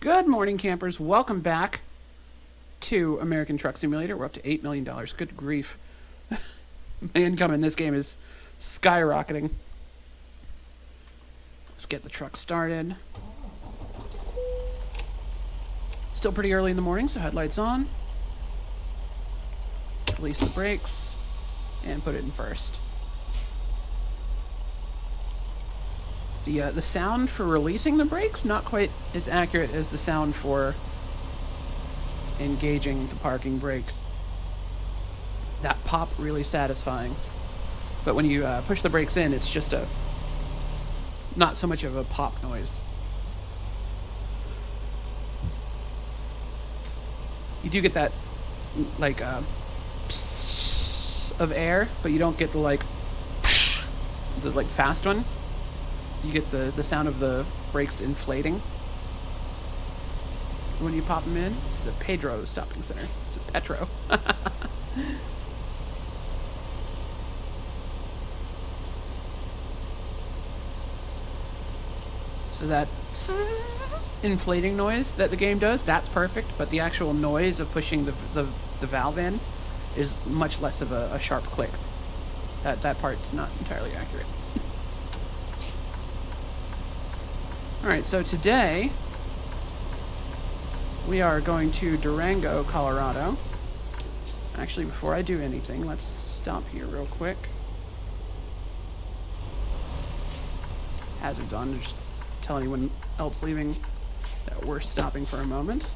Good morning, campers. Welcome back to American Truck Simulator. We're up to $8 million. Good grief. My income in this game is skyrocketing. Let's get the truck started. Still pretty early in the morning, so headlights on. Release the brakes and put it in first. The sound for releasing the brakes, not quite as accurate as the sound for engaging the parking brake. That pop really satisfying. But when you push the brakes in, it's just not so much of a pop noise. You do get that, like, psss of air, but you don't get the, the fast one. You get the sound of the brakes inflating when you pop them in. It's a Pedro stopping center. It's a Petro. So that inflating noise that the game does, that's perfect, but the actual noise of pushing the valve in is much less of a sharp click. That part's not entirely accurate. Alright, so today we are going to Durango, Colorado. Actually, before I do anything, let's stop here real quick. Hazards on to just tell anyone else leaving that we're stopping for a moment.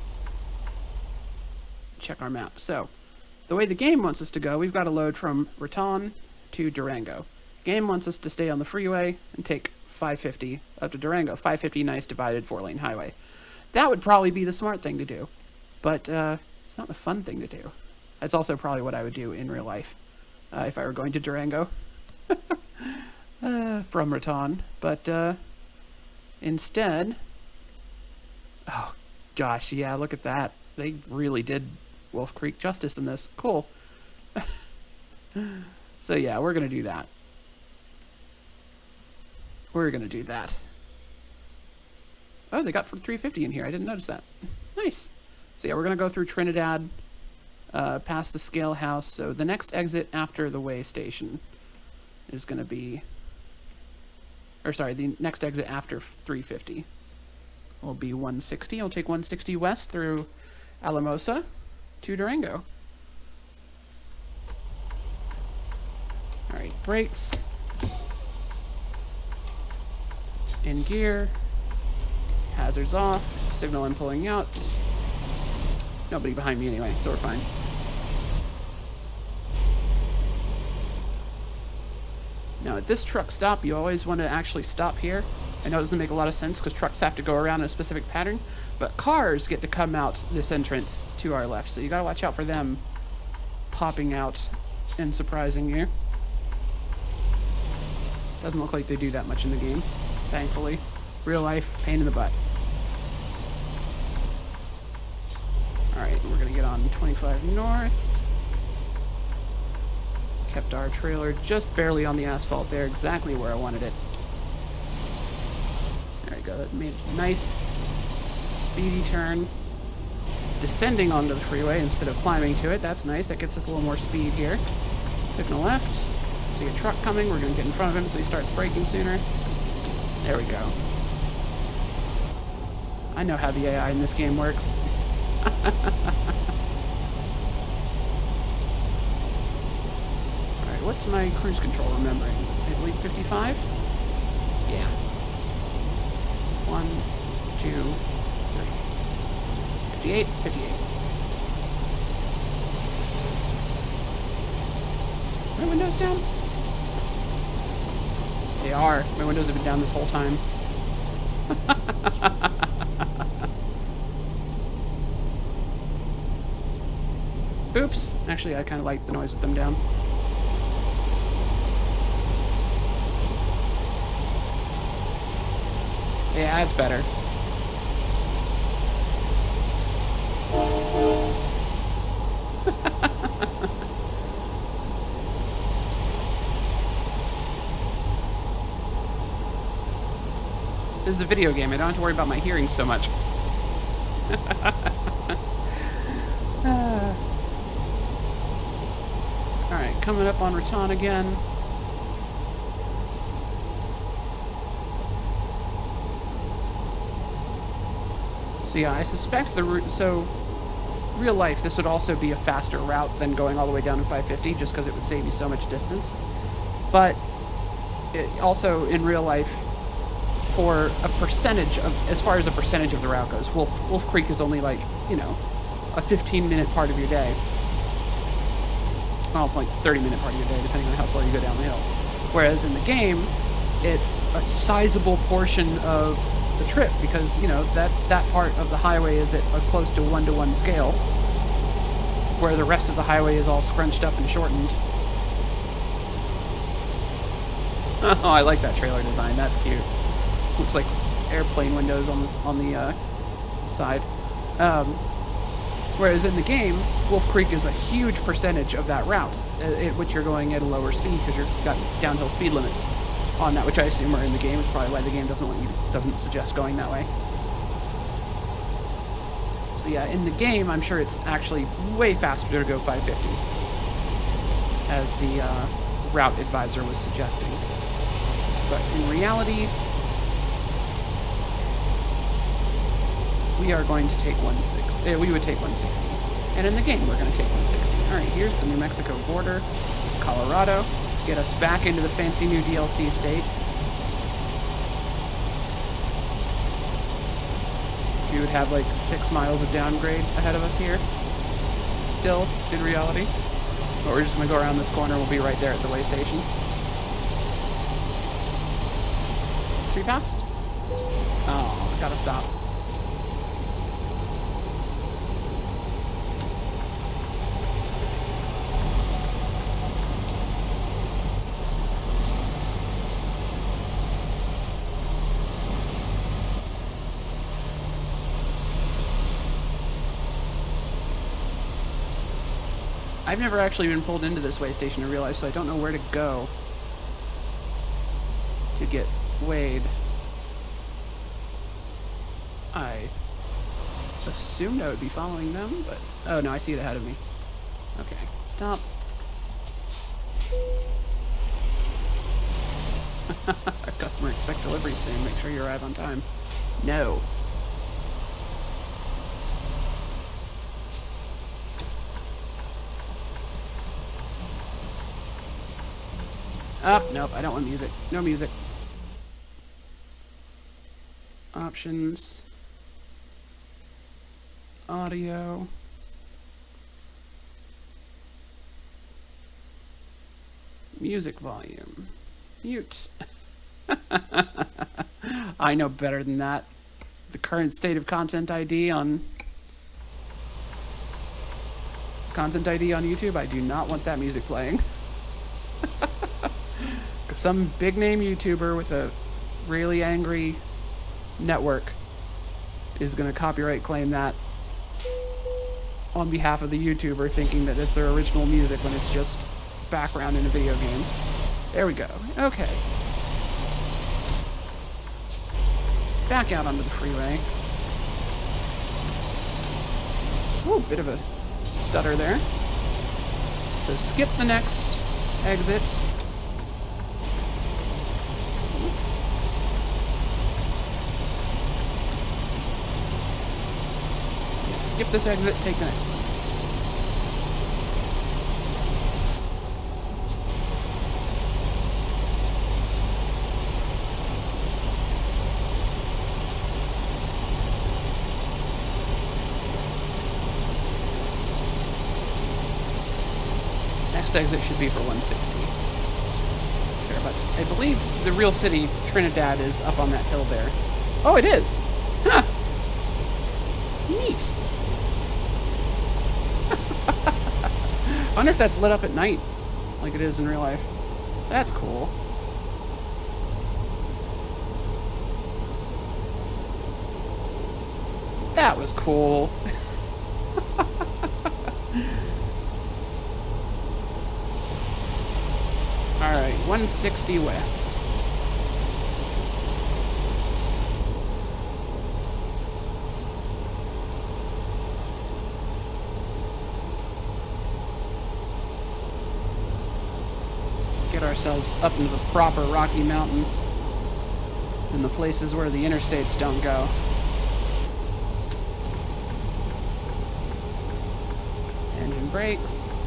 Check our map. So, the way the game wants us to go, we've got to load from Raton to Durango. Game wants us to stay on the freeway and take 550 up to Durango. 550, nice divided 4-lane highway. That would probably be the smart thing to do, but it's not the fun thing to do. That's also probably what I would do in real life if I were going to Durango from Raton. But instead, oh gosh, yeah, look at that. They really did Wolf Creek justice in this. Cool. So yeah, we're gonna do that. We're gonna do that. Oh, they got for 350 in here. I didn't notice that. Nice. So yeah, we're gonna go through Trinidad, past the scale house. So the next exit after the way station is gonna be, or sorry, the next exit after 350 will be 160. I'll take 160 west through Alamosa to Durango. All right, brakes. In gear, hazards off, signal I'm pulling out. Nobody behind me anyway, so we're fine. Now at this truck stop, you always want to actually stop here. I know it doesn't make a lot of sense because trucks have to go around in a specific pattern, but cars get to come out this entrance to our left, so you gotta watch out for them popping out and surprising you. Doesn't look like they do that much in the game. Thankfully. Real life, pain in the butt. Alright, we're gonna get on 25 north. Kept our trailer just barely on the asphalt there, exactly where I wanted it. There we go, that made a nice, speedy turn. Descending onto the freeway instead of climbing to it, that's nice, that gets us a little more speed here. Signal left, see a truck coming, we're gonna get in front of him so he starts braking sooner. There we go. I know how the AI in this game works. Alright, what's my cruise control remembering? I believe 55? Yeah. 1, 2, 3. 58? 58. Are my windows down? They are. My windows have been down this whole time. Oops. Actually, I kind of like the noise with them down. Yeah, that's better. This is a video game. I don't have to worry about my hearing so much. Alright, coming up on Raton again. So yeah, I suspect the route, so real life, this would also be a faster route than going all the way down to 550, just because it would save you so much distance. But it also, in real life, for a percentage of, as far as a percentage of the route goes, Wolf Creek is only like, you know, a 15-minute part of your day. Well, like 30-minute part of your day, depending on how slow you go down the hill. Whereas in the game, it's a sizable portion of the trip, because, you know, that part of the highway is at a close to 1-to-1 scale, where the rest of the highway is all scrunched up and shortened. Oh, I like that trailer design. That's cute. Looks like airplane windows on the side. Whereas in the game, Wolf Creek is a huge percentage of that route, at which you're going at a lower speed because you've got downhill speed limits on that, which I assume are in the game. It's probably why the game doesn't suggest going that way. So yeah, in the game, I'm sure it's actually way faster to go 550, as the route advisor was suggesting. But in reality, we are going to take 160. We would take 160. And in the game, we're going to take 160. Alright, here's the New Mexico border, Colorado. Get us back into the fancy new DLC state. We would have like 6 miles of downgrade ahead of us here. Still, in reality. But we're just going to go around this corner. We'll be right there at the way station. Free pass? Oh, gotta stop. I've never actually been pulled into this way station in real life, so I don't know where to go to get weighed. I assumed I would be following them, but... Oh, no, I see it ahead of me. Okay, stop. Our customer expect delivery soon. Make sure you arrive on time. No. Oh, nope, I don't want music. No music. Options. Audio. Music volume. Mute. I know better than that. The current state of Content ID on YouTube, I do not want that music playing. Some big name YouTuber with a really angry network is going to copyright claim that on behalf of the YouTuber, thinking that it's their original music when it's just background in a video game. There we go. Okay. Back out onto the freeway. Ooh, bit of a stutter there. So skip the next exit. Skip this exit, take the next one. Next exit should be for 160. Thereabouts. I believe the real city, Trinidad, is up on that hill there. Oh, it is! Huh! Neat! I wonder if that's lit up at night, like it is in real life. That's cool. That was cool. Alright, 160 west. ourselves up into the proper Rocky Mountains in the places where the interstates don't go. Engine brakes.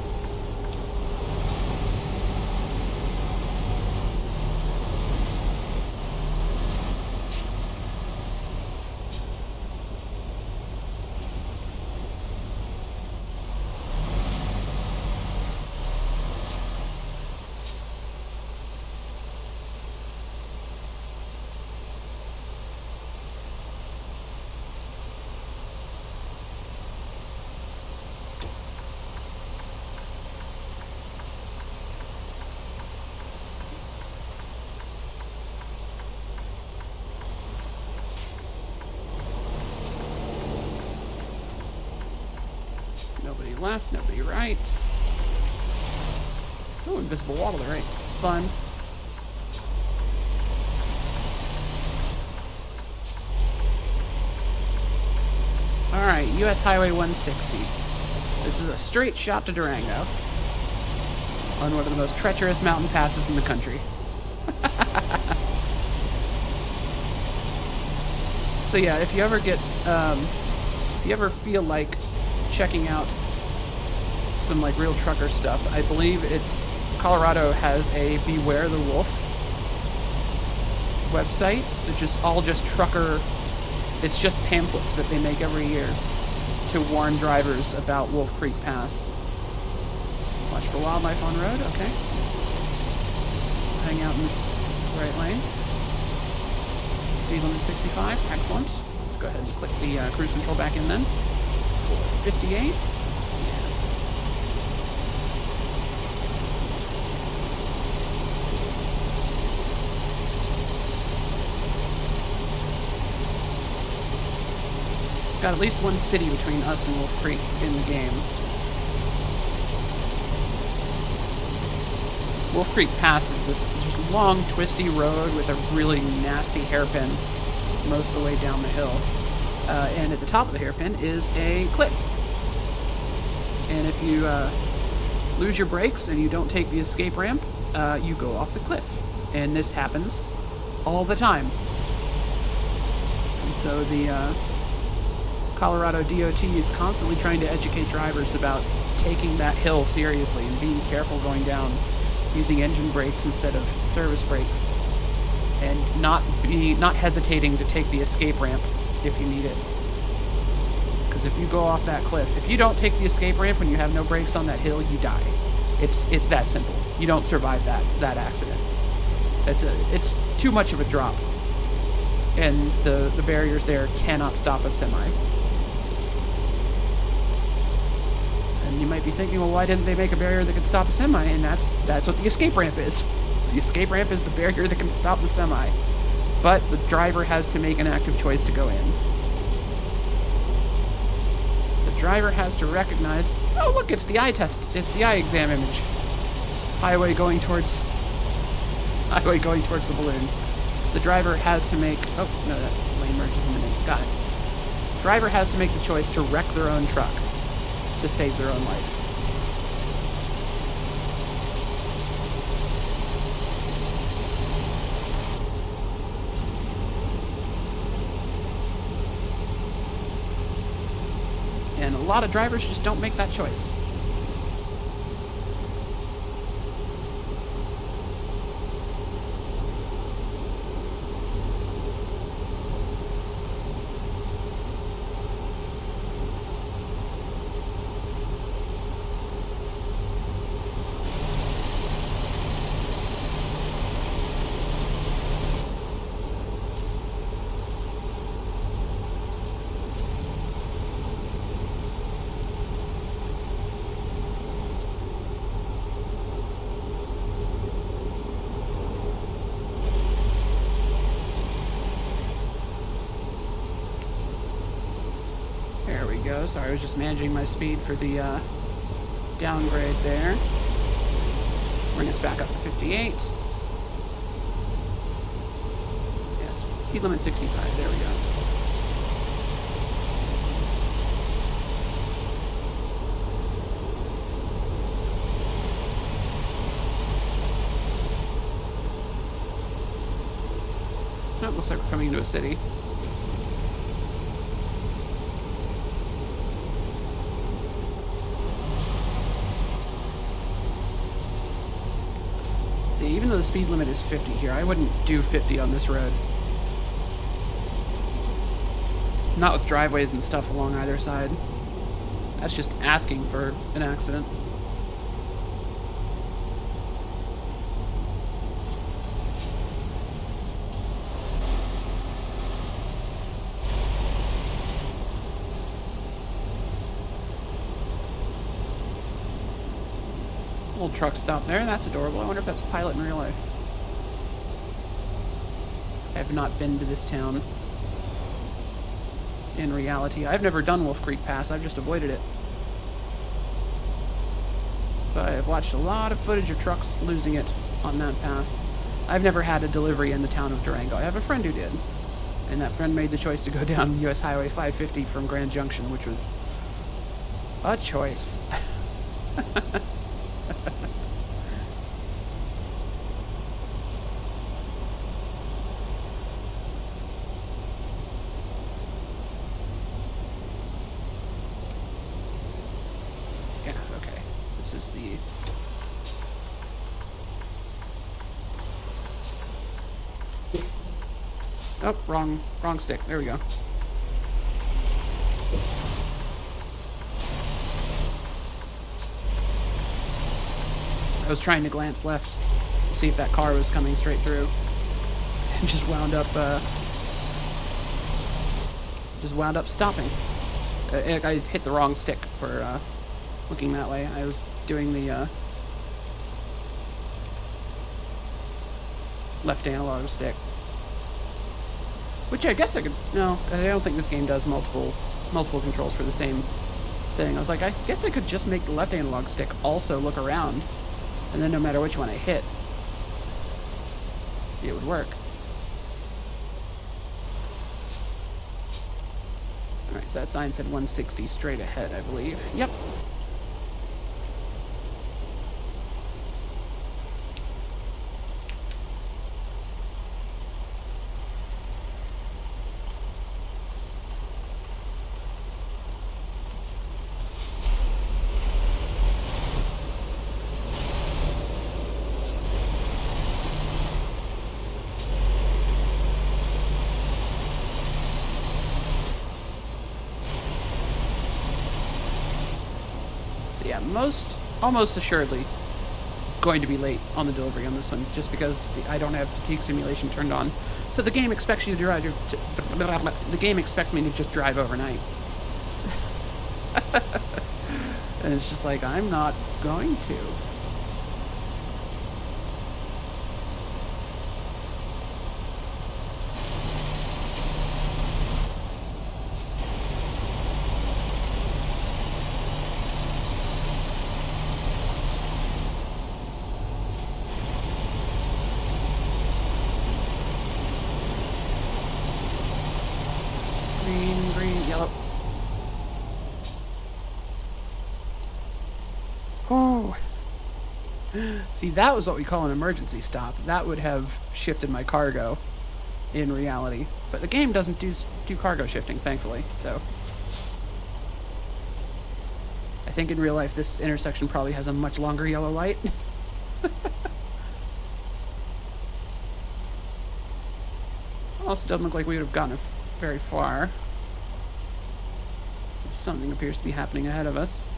Nobody left, nobody right. Oh, invisible wall to the right. Fun. Alright, US Highway 160. This is a straight shot to Durango on one of the most treacherous mountain passes in the country. So yeah, if you ever get, if you ever feel like checking out some like real trucker stuff, I believe it's Colorado has a Beware the Wolf website. It's just all just trucker. It's just pamphlets that they make every year to warn drivers about Wolf Creek Pass. Watch for wildlife on road. Okay. Hang out in this right lane. Speed limit 65. Excellent. Let's go ahead and click the cruise control back in then. 58. Got at least one city between us and Wolf Creek in the game. Wolf Creek Pass is this just long, twisty road with a really nasty hairpin most of the way down the hill. And at the top of the hairpin is a cliff. And if you lose your brakes and you don't take the escape ramp, you go off the cliff. And this happens all the time. And so the Colorado DOT is constantly trying to educate drivers about taking that hill seriously and being careful going down, using engine brakes instead of service brakes, and not hesitating to take the escape ramp if you need it. Because if you go off that cliff, if you don't take the escape ramp when you have no brakes on that hill, you die. It's that simple. You don't survive that accident. It's too much of a drop, and the barriers there cannot stop a semi. And you might be thinking, well, why didn't they make a barrier that could stop a semi? And that's what the escape ramp is. The escape ramp is the barrier that can stop the semi. But the driver has to make an active choice to go in. The driver has to recognize, oh look, it's the eye test. It's the eye exam image. Highway going towards the balloon. The driver has to make, oh no, that lane merge is imminent. Got it. Driver has to make the choice to wreck their own truck to save their own life. And a lot of drivers just don't make that choice. There we go. Sorry, I was just managing my speed for the downgrade there. Bring us back up to 58. Yes, speed limit 65. There we go. Oh, looks like we're coming into a city. See, even though the speed limit is 50 here, I wouldn't do 50 on this road. Not with driveways and stuff along either side. That's just asking for an accident. Little truck stop there. That's adorable. I wonder if that's a pilot in real life. I have not been to this town in reality. I've never done Wolf Creek Pass. I've just avoided it. But I've watched a lot of footage of trucks losing it on that pass. I've never had a delivery in the town of Durango. I have a friend who did. And that friend made the choice to go down US Highway 550 from Grand Junction, which was a choice. Yeah, okay. This is the... Oh, wrong stick. There we go. I was trying to glance left, see if that car was coming straight through, and just wound up stopping. I hit the wrong stick for looking that way. I was doing the left analog stick. Which I guess I could... No, I don't think this game does multiple controls for the same thing. I was like, I guess I could just make the left analog stick also look around, and then no matter which one I hit, it would work. Alright, so that sign said 160 straight ahead, I believe. Yep. So yeah, almost assuredly going to be late on the delivery on this one, just because I don't have fatigue simulation turned on. So the game expects you to drive. The game expects me to just drive overnight, and it's just like I'm not going to. Green, yellow. Oh. See, that was what we call an emergency stop. That would have shifted my cargo in reality. But the game doesn't do cargo shifting, thankfully, so... I think in real life this intersection probably has a much longer yellow light. Also doesn't look like we would have gotten very far. Something appears to be happening ahead of us.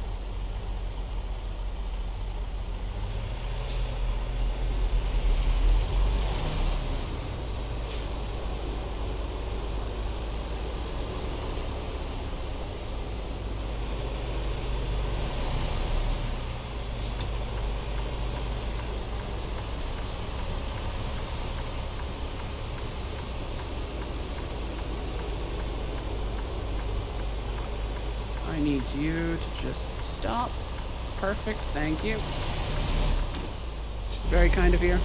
I need you to just stop. Perfect, thank you. Very kind of you.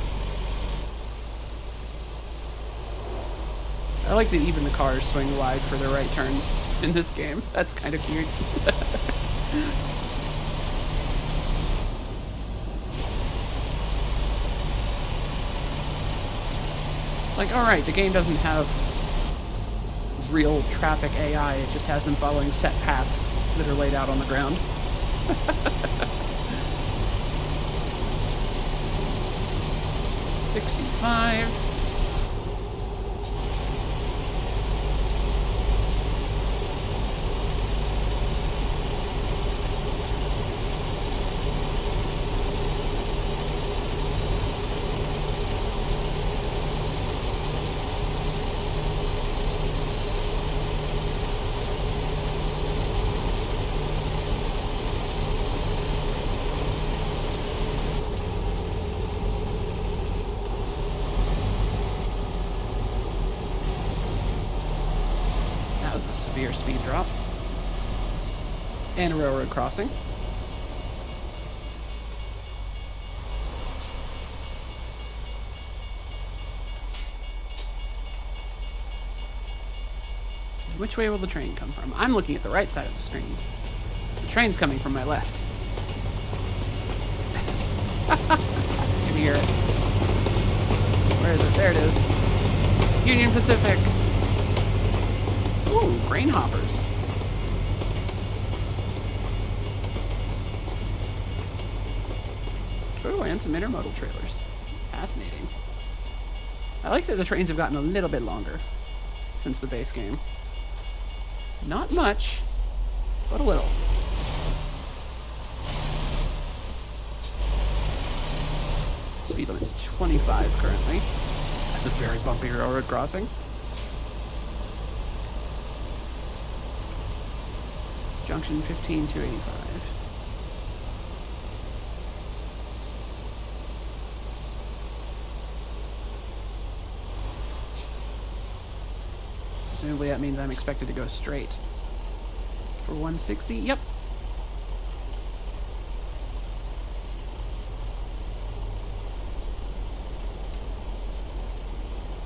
I like that even the cars swing wide for their right turns in this game. That's kind of cute. Like, alright, the game doesn't have real traffic AI, it just has them following set paths that are laid out on the ground. 65. Severe speed drop. And a railroad crossing. Which way will the train come from? I'm looking at the right side of the screen. The train's coming from my left. I can hear it. Where is it? There it is. Union Pacific. Ooh, grain hoppers. Ooh, and some intermodal trailers. Fascinating. I like that the trains have gotten a little bit longer since the base game. Not much, but a little. Speed limit's 25 currently. That's a very bumpy railroad crossing. Junction 15 to 85. Presumably that means I'm expected to go straight. For 160? Yep.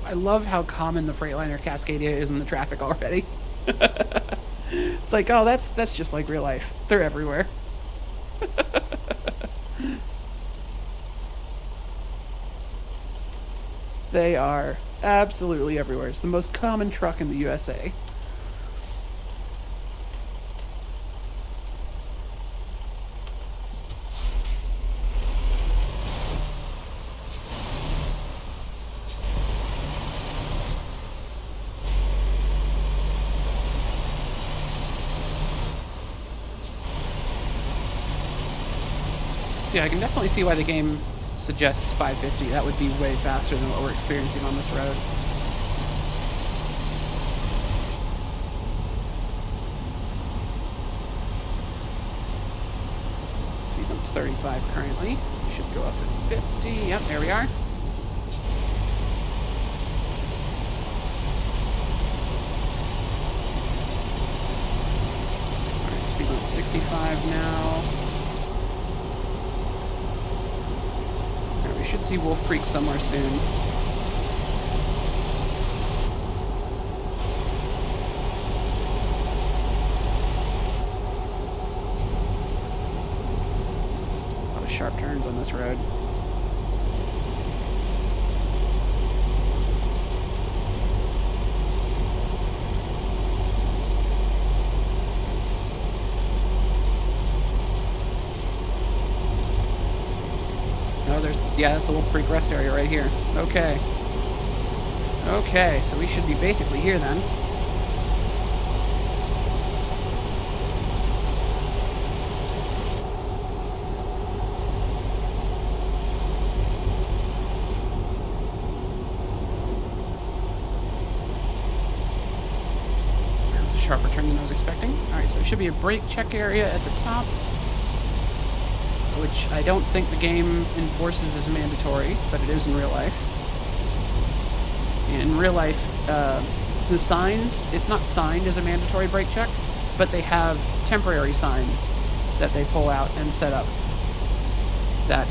I love how common the Freightliner Cascadia is in the traffic already. It's like, oh, that's just like real life. They're everywhere. They are absolutely everywhere. It's the most common truck in the USA. See, I can definitely see why the game suggests 550. That would be way faster than what we're experiencing on this road. Speed limit's 35 currently. We should go up to 50. Yep, there we are. Alright, speed limit's 65 now. Should see Wolf Creek somewhere soon. A lot of sharp turns on this road. Yeah, that's the Wolf Creek rest area right here. Okay. Okay, so we should be basically here then. That was a sharper turn than I was expecting. Alright, so there should be a brake check area at the top, which I don't think the game enforces as mandatory, but it is in real life. In real life, the signs, it's not signed as a mandatory brake check, but they have temporary signs that they pull out and set up that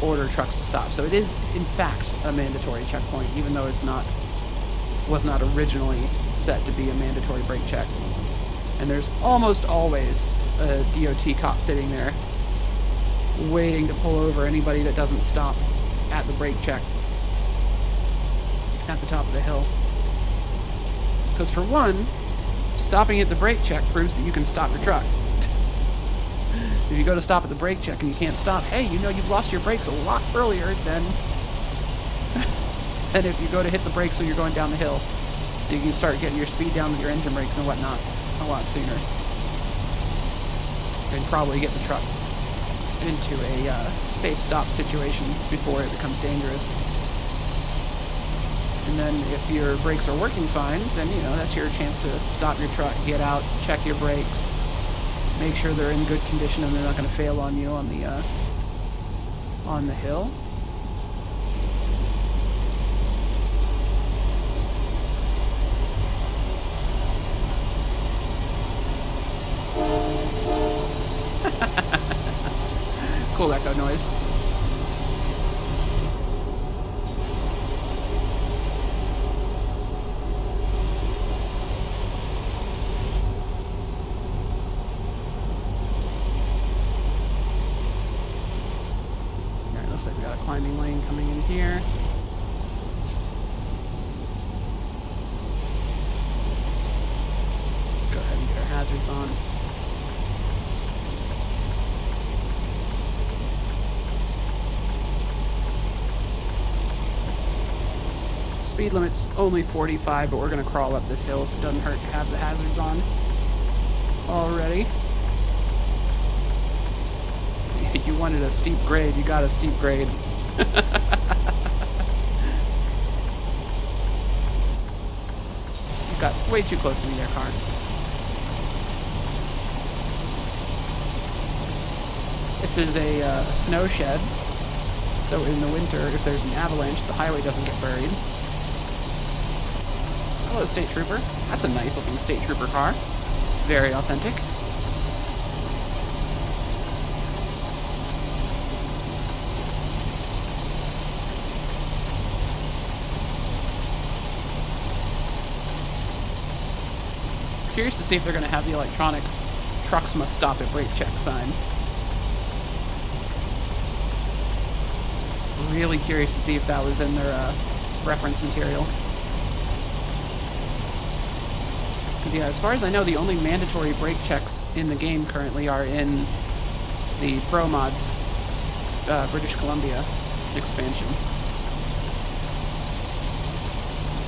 order trucks to stop. So it is, in fact, a mandatory checkpoint, even though was not originally set to be a mandatory brake check. And there's almost always a DOT cop sitting there waiting to pull over anybody that doesn't stop at the brake check. at the top of the hill. Because for one, stopping at the brake check proves that you can stop your truck. If you go to stop at the brake check and you can't stop, hey, you know you've lost your brakes a lot earlier than if you go to hit the brakes when you're going down the hill. So you can start getting your speed down with your engine brakes and whatnot a lot sooner. And probably get the truck into a safe stop situation before it becomes dangerous. And then if your brakes are working fine, then, you know, that's your chance to stop your truck, get out, check your brakes, make sure they're in good condition and they're not going to fail on you on the hill. Cool echo noise. Alright, looks like we got a climbing lane coming in here. Go ahead and get our hazards on. Speed limit's only 45, but we're going to crawl up this hill, so it doesn't hurt to have the hazards on already. If you wanted a steep grade, you got a steep grade. You got way too close to me there, car. This is a snow shed, so in the winter, if there's an avalanche, the highway doesn't get buried. Hello, State Trooper. That's a nice looking State Trooper car. It's very authentic. Curious to see if they're going to have the electronic "trucks must stop at brake check" sign. Really curious to see if that was in their reference material. Because, yeah, as far as I know, the only mandatory brake checks in the game currently are in the Pro Mods British Columbia expansion.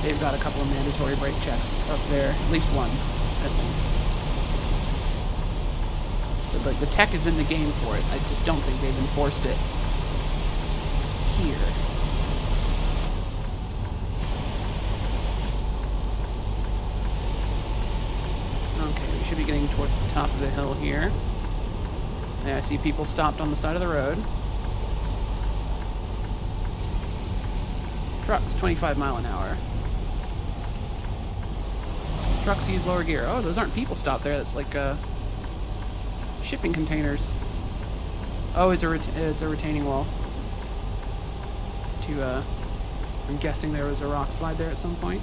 They've got a couple of mandatory brake checks up there, at least one, at least. So, like, the tech is in the game for it. I just don't think they've enforced it here. Okay, we should be getting towards the top of the hill here. Yeah, I see people stopped on the side of the road. Trucks, 25 mile an hour. Trucks use lower gear. Oh, those aren't people stopped there. That's like shipping containers. Oh, it's a retaining wall. I'm guessing there was a rock slide there at some point.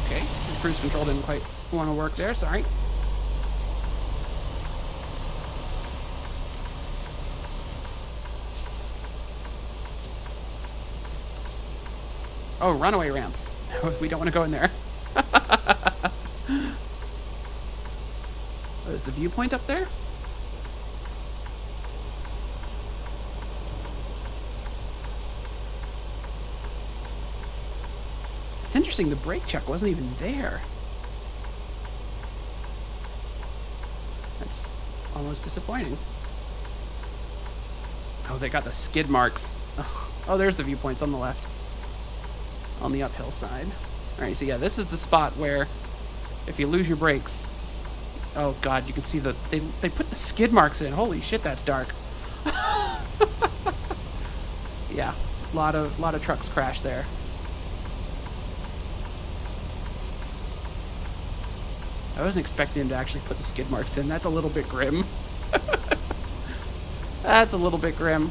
Okay, the cruise control didn't quite want to work there, sorry. Oh, runaway ramp. We don't want to go in there. Is the viewpoint up there? It's interesting, the brake check wasn't even there. That's almost disappointing. Oh, they got the skid marks. Oh, there's the viewpoints on the left. On the uphill side. Alright, so yeah, this is the spot where if you lose your brakes... Oh god, you can see the... They put the skid marks in. Holy shit, that's dark. Yeah, a lot of trucks crashed there. I wasn't expecting him to actually put the skid marks in. That's a little bit grim. That's a little bit grim.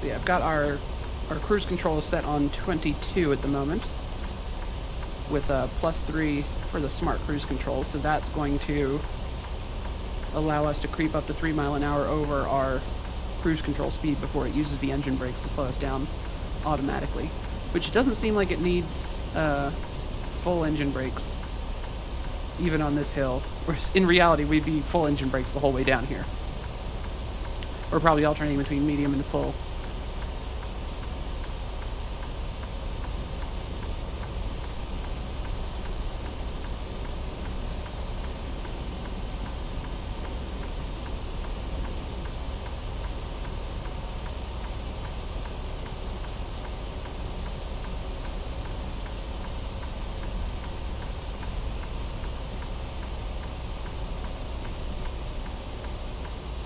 So yeah, I've got our cruise control set on 22 at the moment, with a +3 for the smart cruise control, so that's going to allow us to creep up to 3 mile an hour over our cruise control speed before it uses the engine brakes to slow us down automatically, which doesn't seem like it needs full engine brakes even on this hill, whereas in reality we'd be full engine brakes the whole way down here. We're probably alternating between medium and full.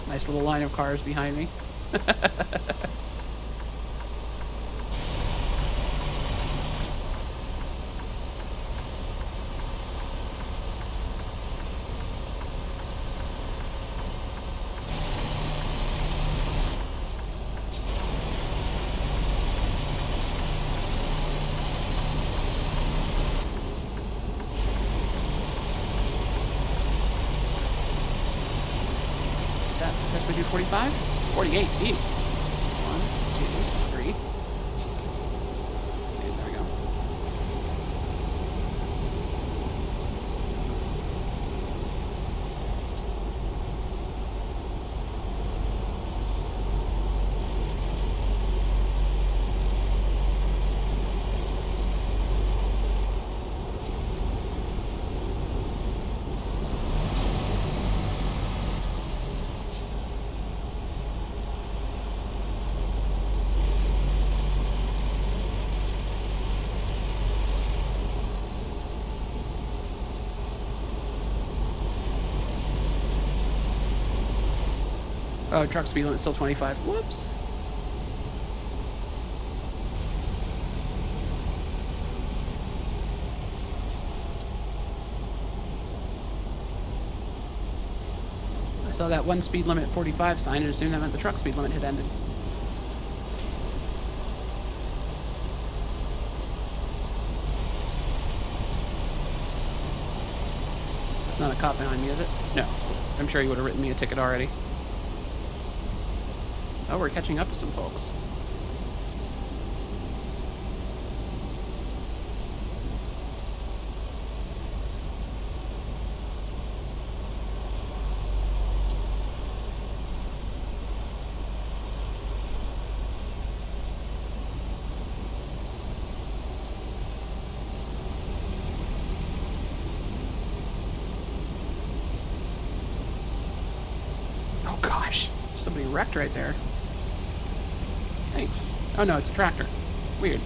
Nice little line of cars behind me. Successfully do 45? 48, eat. 1, 2, 3. Okay, there we go. Oh, truck speed limit's still 25. Whoops. I saw that one speed limit 45 sign and assumed that meant the truck speed limit had ended. That's not a cop behind me, is it? No. I'm sure he would have written me a ticket already. Oh, we're catching up to some folks. Oh gosh, somebody wrecked right there. Thanks. Oh no, it's a tractor. Weird.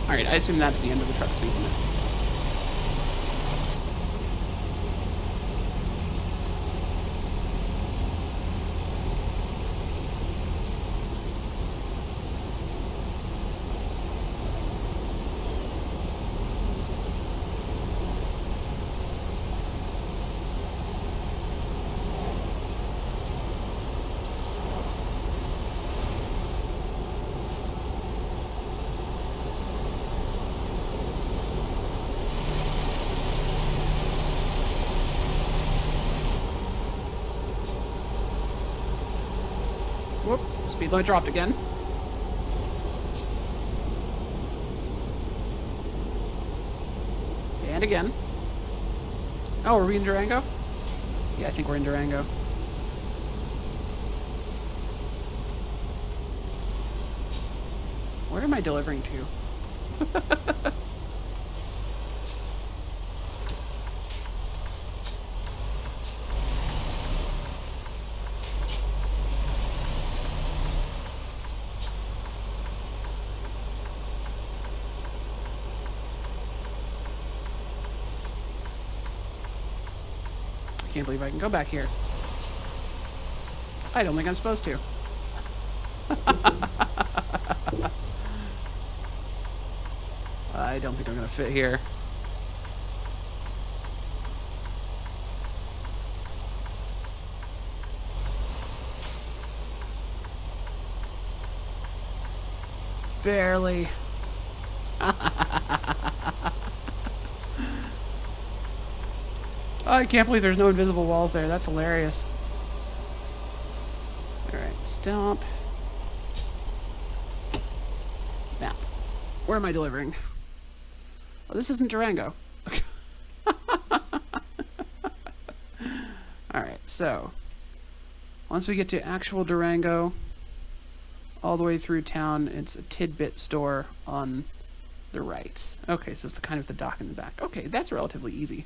Alright, I assume that's the end of the truck speed limit. Whoop, speed limit dropped again. And again. Oh, are we in Durango? Yeah, I think we're in Durango. Where am I delivering to? I can't believe I can go back here. I don't think I'm supposed to. I don't think I'm gonna fit here. Barely. Oh, I can't believe there's no invisible walls there. That's hilarious. Alright, stop. Map. Where am I delivering? Oh, this isn't Durango. Alright, so once we get to actual Durango, all the way through town, it's a tidbit store on the right. Okay, so it's the kind of the dock in the back. Okay, that's relatively easy.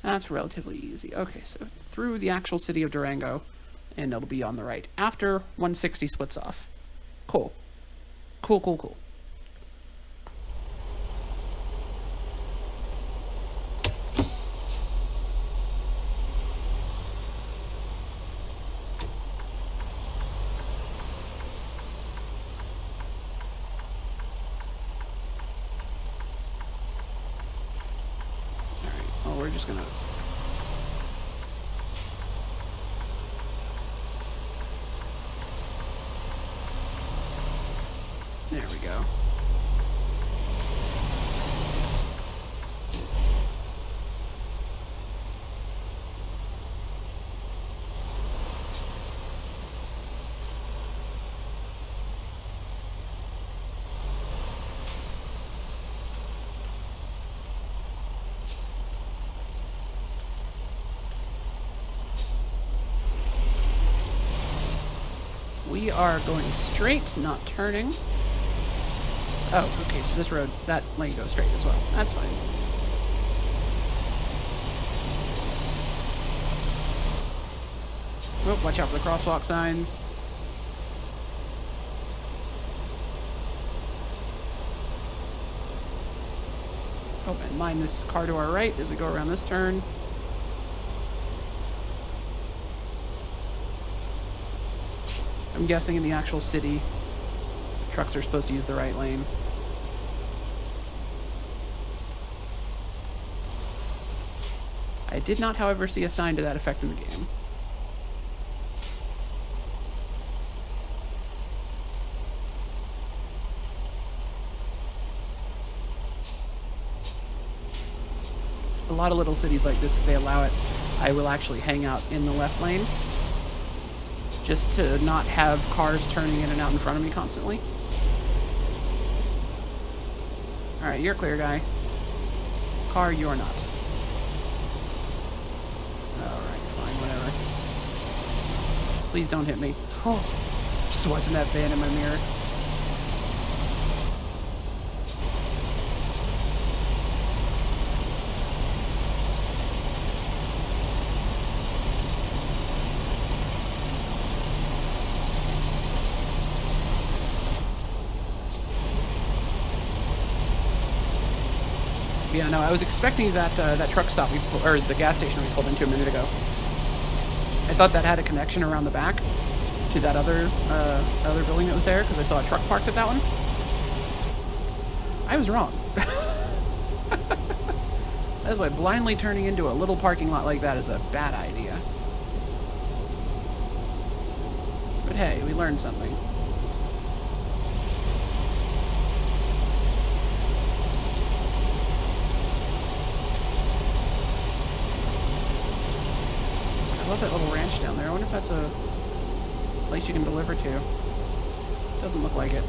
That's relatively easy. Okay, so through the actual city of Durango, and it'll be on the right. After 160 splits off. Cool. Cool, cool, cool. We're just gonna... There we go. We are going straight, not turning. Oh, okay, so this road, that lane goes straight as well. That's fine. Oh, watch out for the crosswalk signs. Oh, and mind this car to our right as we go around this turn. I'm guessing in the actual city, trucks are supposed to use the right lane. I did not, however, see a sign to that effect in the game. A lot of little cities like this, if they allow it, I will actually hang out in the left lane, just to not have cars turning in and out in front of me constantly. Alright, you're clear, guy. Car, you're not. Alright, fine, whatever. Please don't hit me. Oh, just watching that van in my mirror. Yeah, no, I was expecting that that truck stop or the gas station we pulled into a minute ago. I thought that had a connection around the back to that other building that was there, because I saw a truck parked at that one. I was wrong. That's why blindly turning into a little parking lot like that is a bad idea. But hey, we learned something. I love that little ranch down there. I wonder if that's a place you can deliver to. Doesn't look like it.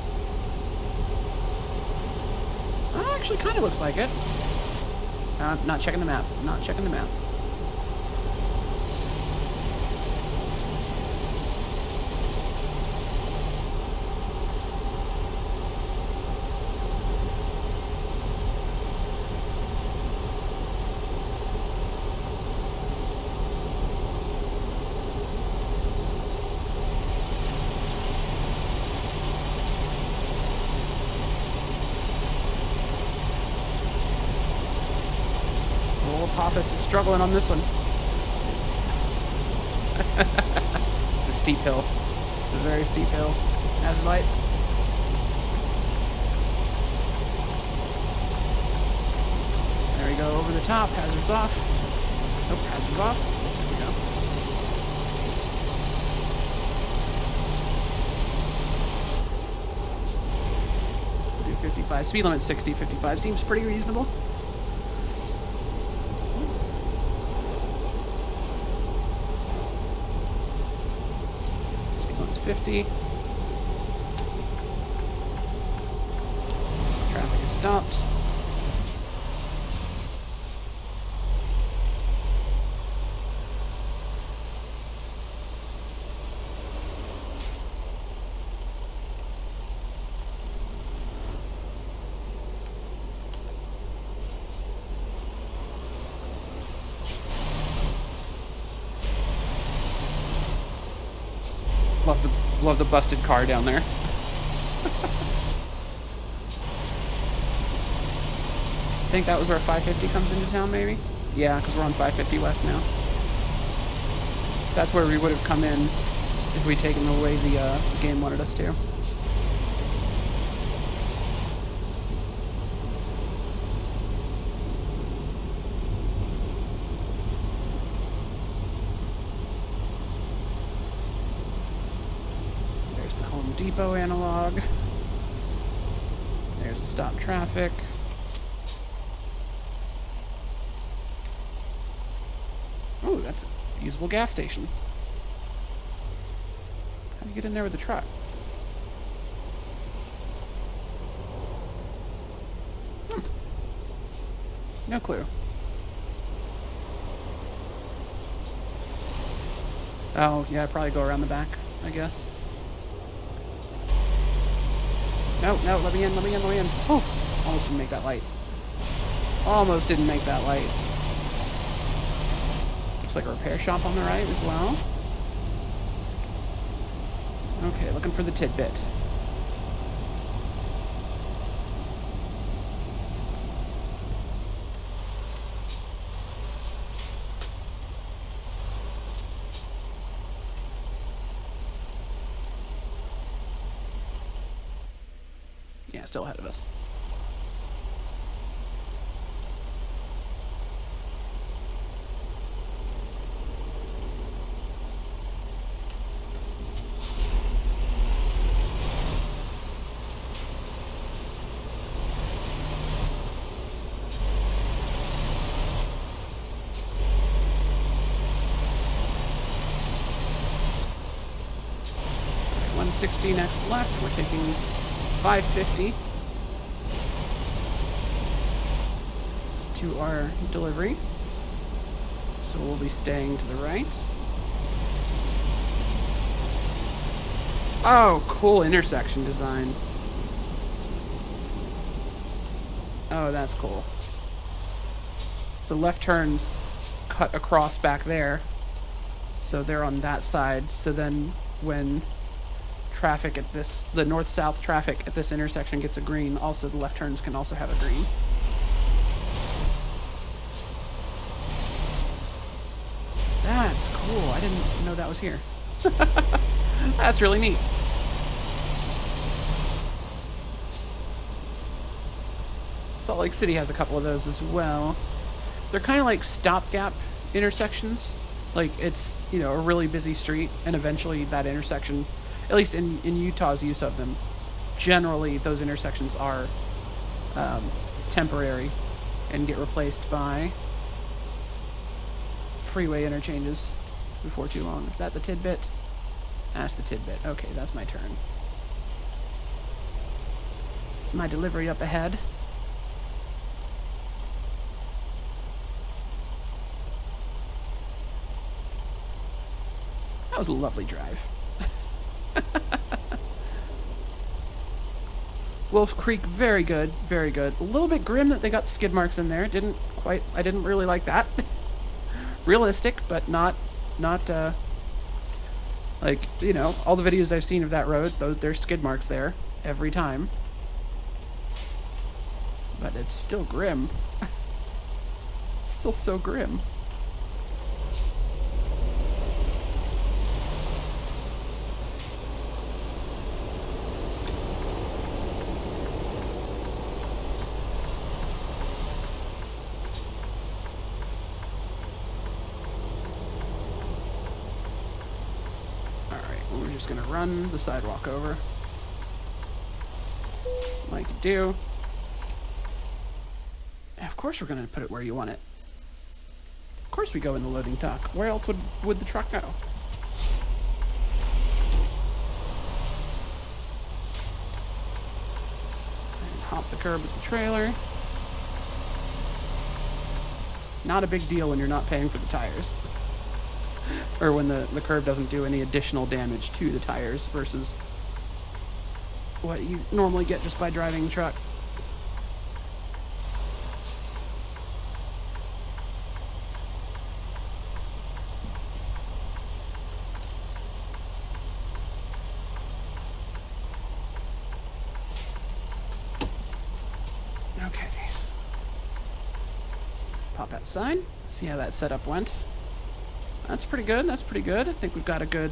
Oh, actually kind of looks like it. Not checking the map. Not checking the map. Office is struggling on this one. It's a steep hill. It's a very steep hill. Hazard lights. There we go, over the top. Hazards off. Nope, hazards off. There we go. 55. Speed limit 60, 55 seems pretty reasonable. Speed limit's 50. Traffic is stopped. Love the busted car down there. I think that was where 550 comes into town, maybe? Yeah, because we're on 550 West now. So that's where we would have come in if we'd taken the way the game wanted us to. Depot analog. There's the stop traffic. Oh, that's a usable gas station. How do you get in there with the truck? No clue. Oh, yeah, I'd probably go around the back, I guess. No, let me in. Oh, almost didn't make that light. Almost didn't make that light. Looks like a repair shop on the right as well. Okay, looking for the tidbit. Yeah, still ahead of us. Right, 160 next left. We're taking 550 to our delivery. So we'll be staying to the right. Oh, cool intersection design. Oh, that's cool. So left turns cut across back there. So they're on that side. So then when traffic at this, the north-south traffic at this intersection gets a green, also the left turns can also have a green. That's cool. I didn't know that was here. That's really neat. Salt Lake City has a couple of those as well. They're kind of like stopgap intersections. Like it's, you know, a really busy street and eventually that intersection, at least in Utah's use of them, generally those intersections are temporary and get replaced by freeway interchanges before too long. Is that the tidbit? That's the tidbit. Okay, that's my turn. It's my delivery up ahead. That was a lovely drive. Wolf Creek, very good, very good. A little bit grim that they got the skid marks in there. I didn't really like that. Realistic, but not like, you know, all the videos I've seen of that road, there's skid marks there every time. But it's still grim. It's still so grim. Just gonna run the sidewalk over like need to do. And of course we're going to put it where you want it. Of course we go in the loading dock. Where else would the truck go? And hop the curb with the trailer. Not a big deal when you're not paying for the tires. Or when the curb doesn't do any additional damage to the tires versus what you normally get just by driving the truck. Okay. Pop outside, see how that setup went. That's pretty good, that's pretty good. I think we've got a good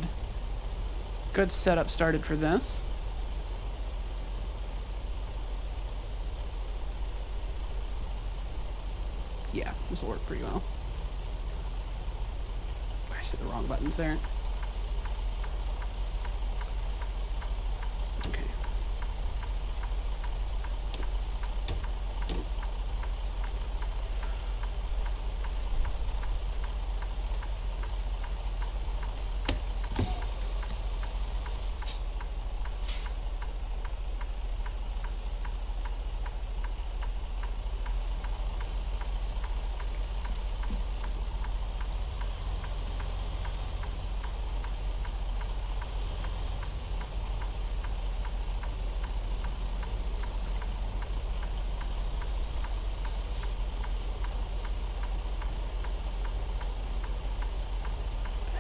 setup started for this. Yeah, this will work pretty well. I hit the wrong buttons there. Okay.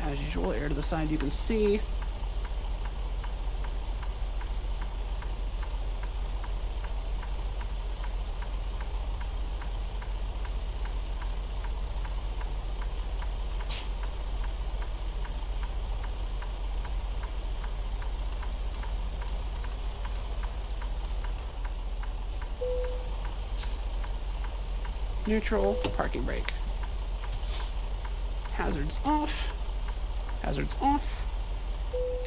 As usual, air to the side you can see. Neutral, parking brake. Hazards off. Hazards off.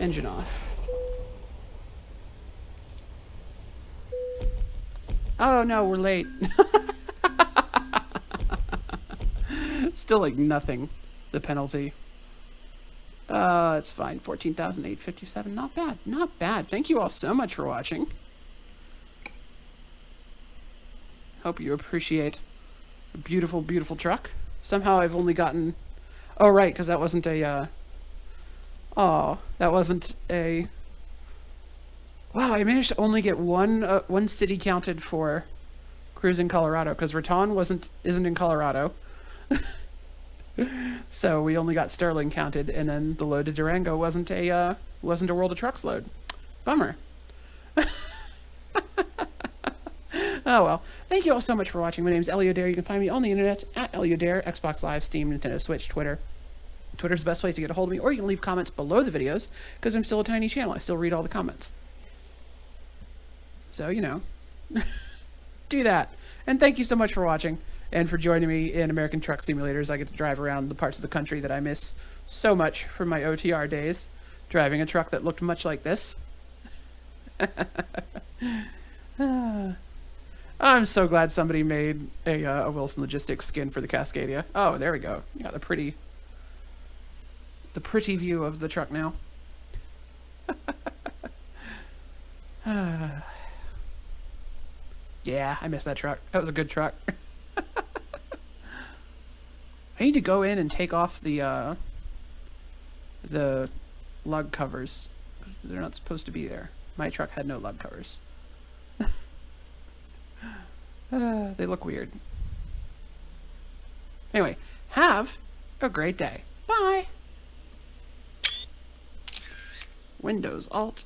Engine off. Oh no, we're late. Still like nothing, the penalty. It's fine. 14,857. Not bad. Not bad. Thank you all so much for watching. Hope you appreciate a beautiful, beautiful truck. Somehow I've only gotten... Oh, right, because that wasn't a... Oh, that wasn't a... Wow, I managed to only get one city counted for cruising Colorado, because Raton isn't in Colorado. So we only got Sterling counted, and then the load to Durango wasn't a World of Trucks load. Bummer. Oh well. Thank you all so much for watching. My name's Eliodare. You can find me on the internet at Eliodare, Xbox Live, Steam, Nintendo Switch, Twitter. Twitter's the best place to get a hold of me, or you can leave comments below the videos, because I'm still a tiny channel. I still read all the comments. So, you know, do that. And thank you so much for watching, and for joining me in American Truck Simulators. I get to drive around the parts of the country that I miss so much from my OTR days, driving a truck that looked much like this. I'm so glad somebody made a Wilson Logistics skin for the Cascadia. Oh, there we go. You got the pretty view of the truck now. Yeah, I miss that truck. That was a good truck. I need to go in and take off the lug covers, because they're not supposed to be there. My truck had no lug covers. They look weird. Anyway, have a great day. Bye! Windows Alt